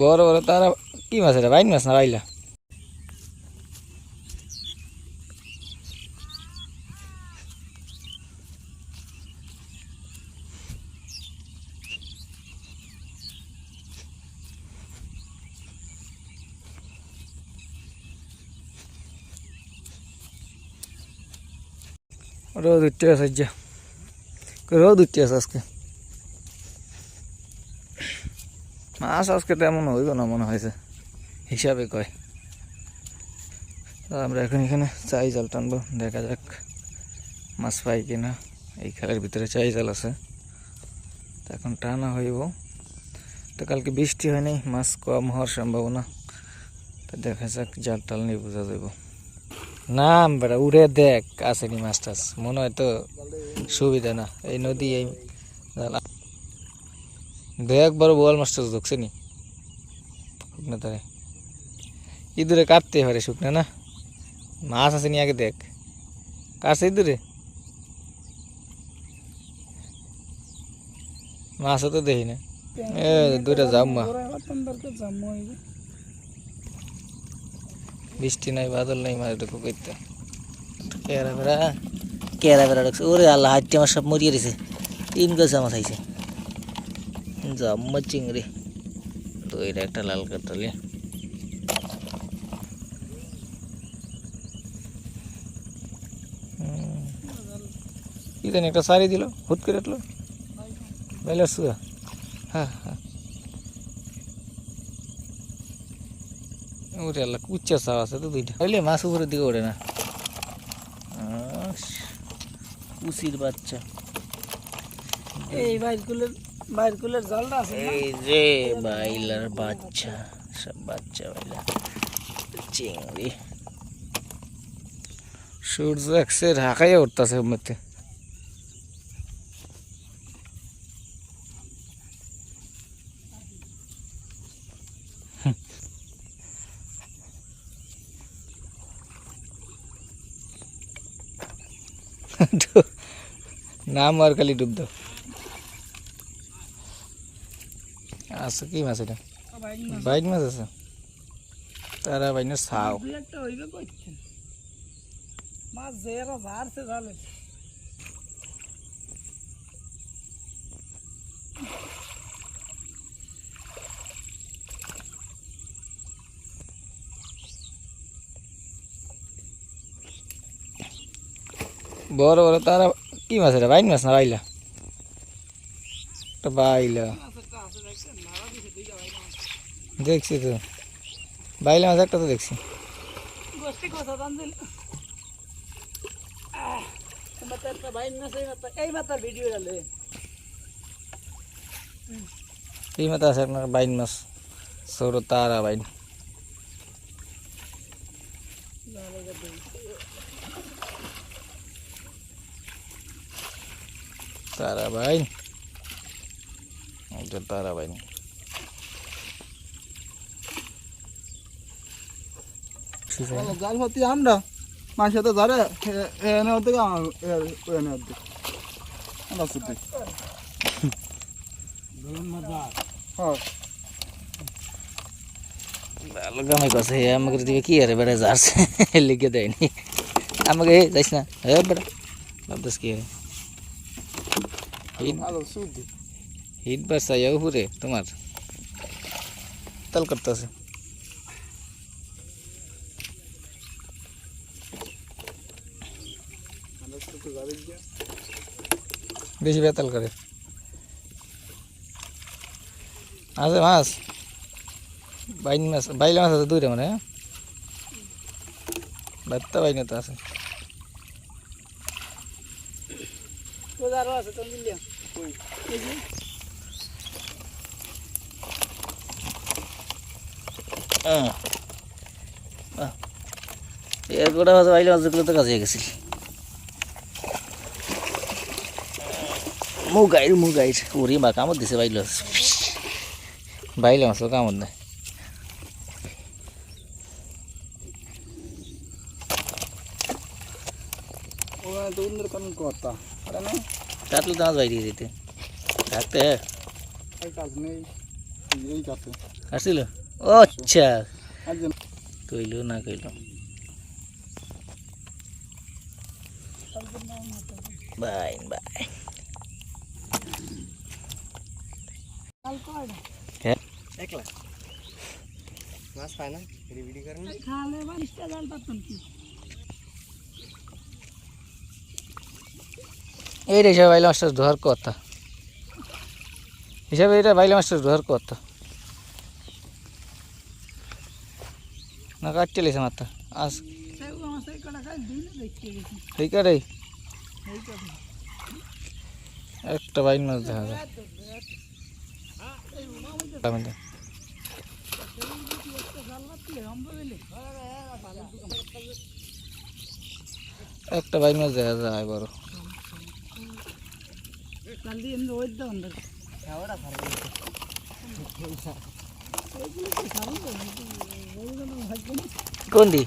বড় বড় তারা কি মাছ এটা বাইন মাছ না বাইলা? রোদ উঠতে আছে যা, রোদ উঠতে আছে আজকে। মাছ আজকে তেমন হইব না মনে হয়েছে হিসাবে কয়। আমরা এখন এখানে চাই জাল টানবো, দেখা যাক মাছ পাই কিনা। এই খালের ভিতরে চাই জাল আছে, এখন টানা হইব। তো কালকে বৃষ্টি হয় নাই, মাছ কম হওয়ার সম্ভাবনা। তো দেখা যাক, জাল টাল নিয়ে বোঝা যাব। না বেটা উড়ে দেখ আসেনি মাছ টাছ, মনে হয় তো সুবিধা না এই নদী। এই দেখ বড় বোয়াল মাছ টাছ ঢুকছে নি শুকনা তারে, ইঁদুরে কাটতে পারে শুকনা না। মাছ আসেনি আগে দেখ, কাটছে ইঁদুরে? মাছও তো দেখি না। দুইটা জাম্মা, বৃষ্টি নাই বাদল নাই, মাছ ঢুকো করতে। কেরা বেড়া কেরা বেড়া ঢুকছে। ওরে আল্লাহ, হাইটে আমার সব মরিয়ে দিছে। 3 গাছ মাছ আইছে, জাম্মা চিংড়ি। দুইটা একটা লাল কাতলি। কি জানি একটা সারি দিল, হুট করে উঠলো বেলার সুয়া। হ্যাঁ হ্যাঁ, ওরে আল্লাহ, কুচ্চা চাও আছে তো দুইটা। হইলে মাছ উপরের দিকে ওঠে না। কুচির বাচ্চা, এই বাইরকুলের জালটা আছে, এই যে বাইলার বাচ্চা, সব বাচ্চা বাইলা চিংড়ি। সূর্য একসে ঢাকাইয়া উঠতেছে মধ্যে। নাম আর খালি ডুব দাও। আচ্ছা কি মাছ এটা? বাইক মাছ আছে, তারা বাইনের ছাও। মাছ যেরা ঝাড়ছে জালে। বড় বড় তারা কি মাছ এটা? বাইন মাছ না বাইলা? বাইলা দেখছি তো, বাইলা মাছ একটা তো দেখছি। এই মাথা আছে আপনার বাইন মাছ, সৌর তারা বাইন। তারা বাইন, তারা বাইন। জাল হতে আমরা মাছের তো ধরে এনে অর্ধেক এনে অর্ধেক আমরা শুদ্ধি। ভালো কামাই করছে, আমাকে দিবে কি আরে বেড়া যাচ্ছে লিখে দেয়নি আমাকে। যাইস না হ্যাঁ বেড়া, ভাবতেস কি হিট বাচ্চা উপরে তোমার তাল করতেছে। বেশি বেতাল করে আছে মাছ। বাইন মাছ, বাইলা মাছ আছে দুইটা মানে, বাচ্চা বাইন তো আছে। গোটা মাছ বাইলা মাছগুলো তো কাজে গেছিল। মুগাইর ওরে মা কামড় দিছে বাইলা মাছ, বাইলা মাছও কামড় নেয়। কাটলে তো মাছ বাইরে যেতে থাকতে। এই কাছে আসছিল ও আচ্ছা আর যে কইলো না কইলো বাই বাই হ্যাঁ একলা মাছ পায় না ভিডিও করেন খালে বারিশটা জাল পাতন কি এই রে হিসাবে বাইলে মাস্টার ধোয়ার কথা হিসাবে এটা বাইলে মাস্টার ধোয়ার কথা না কাটতে লেছে মাথা আজ সেই মাছ এই কটা খাই দুই না দেখতে গেছি ঠিক আছে এই কথা একটা বাইন মাছ দেখা যায় একটা বাইন মাছ দেখা যায় বড় কাল দিয়ে এমনি ওই দাও না খাওয়াটা খারাপ কোন দি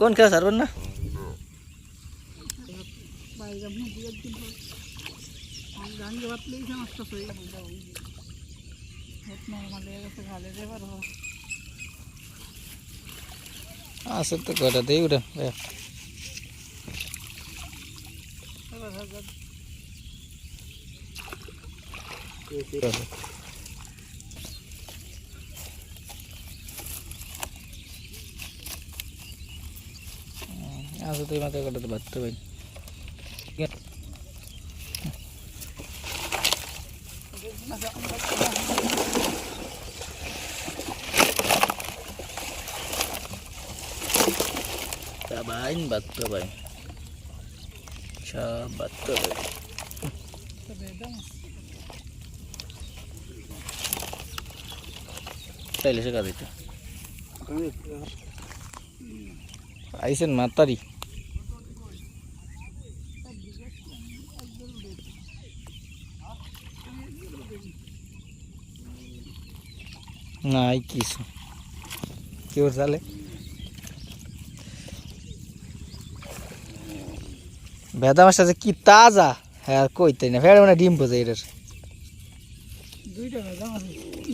কোন খেলা সারবেন না বাইগাম না দিয়ে দিন আমি গাঙ্গে বাতলেই সমস্যা হয়ে গেল নর্মাল হয়ে গেছে খালে দেবার আছে তো কটা দেই ওটা আছে তো মাথা কটা তো বাড়তে পারি Tabain bato ba? Siya bato ba? Tayo siya ka dito. Ayusin matari. Nah, কিছু কেউ চালে ভেদা মাছটা যে কি তাজা হ্যাঁ কইতে না ফের মানে ডিম বোঝে এটার দুইটা ভেজা মাছ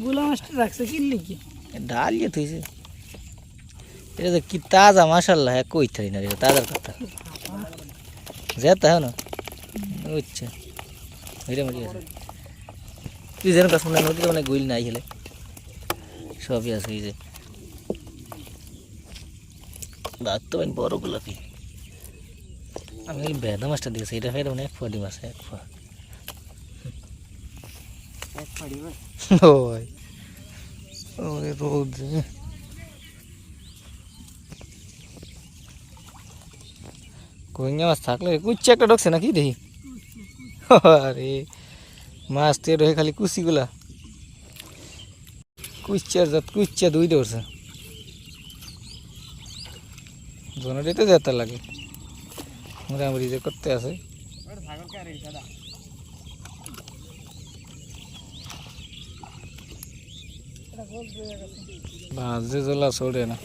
গুলা মাছটা রাখছে কিনলি কি ডালিয়ে থইছে এটা যে কি তাজা মাশাআল্লাহ হ্যাঁ কইতে না এটা তাজার কথা যেতে হয় না আচ্ছা এটা মরি আছে তুই যেন কাছে মনে নদীতে মানে গইল নাই হেলে সবই আছে এই যে দাঁত তো বড় গোলাপি আমি ওই ভেদা মাছটা দিয়েছি এটা ফের মানে এক ফাড়ি মাছ এক ফা এক পাড়ি ভাই ওই ওরে রোদ কইঙ্গা মাছ থাকলে কুচ্চি একটা ঢুকছে নাকি দেখি আরে মাছ তো রয়ে খালি কুচিগুলা কুচ্চার জাত কুচ্চা দুই ধরছে জনটিতে যেতে লাগে মোটামুটি যে করতে আছে ভাজে জলা ছড়ে না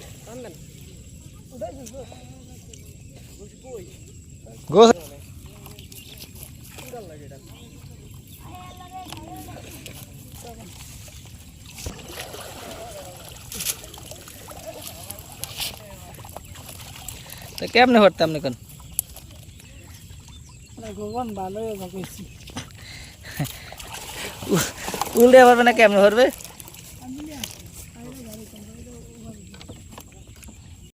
গোস তা কেমনে হরতাম না কোন ভগবান ভালো কইছি উল্টে পারবে না কেমনে হরবে